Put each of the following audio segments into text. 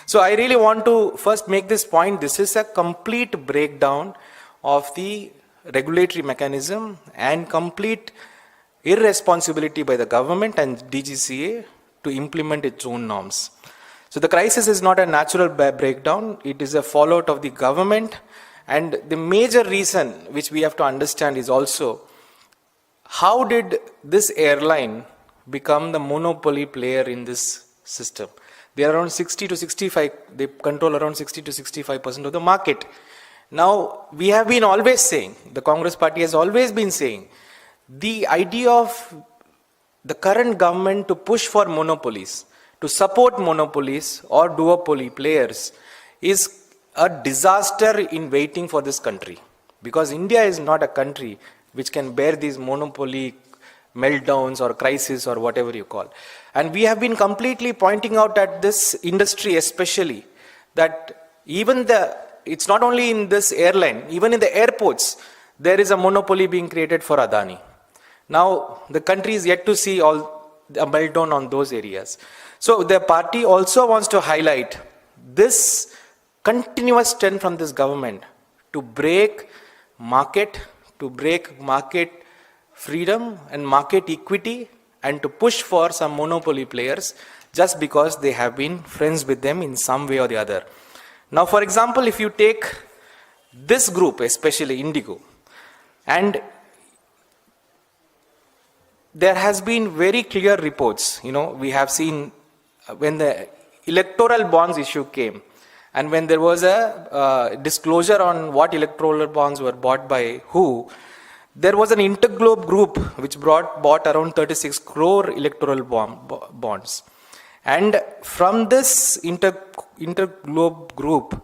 So I really want to first make this point. This is a complete breakdown of the regulatory mechanism and complete irresponsibility by the government and DGCA to implement its own norms. So the crisis is not a natural breakdown, it is a fallout of the government, and the major reason which we have to understand is also how did this airline become the monopoly player in this system. They are around 60 to 65, they control around 60 to 65% of the market. Now, we have been always saying, the Congress party has always been saying, the idea of the current government to push for monopolies, to support monopolies or duopoly players is a disaster in waiting for this country. Because India is not a country which can bear these monopoly meltdowns or crisis or whatever you call. And we have been completely pointing out at this industry especially that it's not only in this airline, even in the airports, there is a monopoly being created for Adani. Now, the country is yet to see all a meltdown on those areas. So, the party also wants to highlight this continuous trend from this government to break market freedom and market equity and to push for some monopoly players just because they have been friends with them in some way or the other. Now, for example, if you take this group, especially IndiGo, and there has been very clear reports, we have seen when the electoral bonds issue came and when there was a disclosure on what electoral bonds were bought by who, there was an InterGlobe group which bought around 36 crore electoral bonds. And from this InterGlobe group,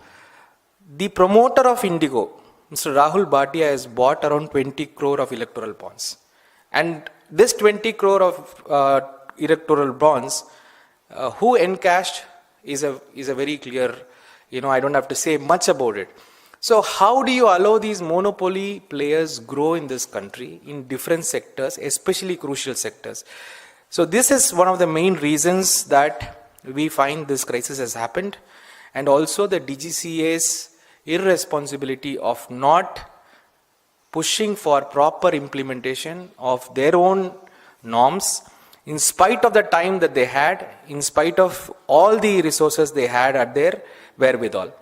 the promoter of IndiGo, Mr. Rahul Bhatia, has bought around 20 crore of electoral bonds. And this 20 crore of electoral bonds, who encashed is a very clear, I don't have to say much about it. So how do you allow these monopoly players grow in this country in different sectors, especially crucial sectors? So this is one of the main reasons that we find this crisis has happened, and also the DGCA's irresponsibility of not pushing for proper implementation of their own norms in spite of the time that they had, in spite of all the resources they had at their wherewithal.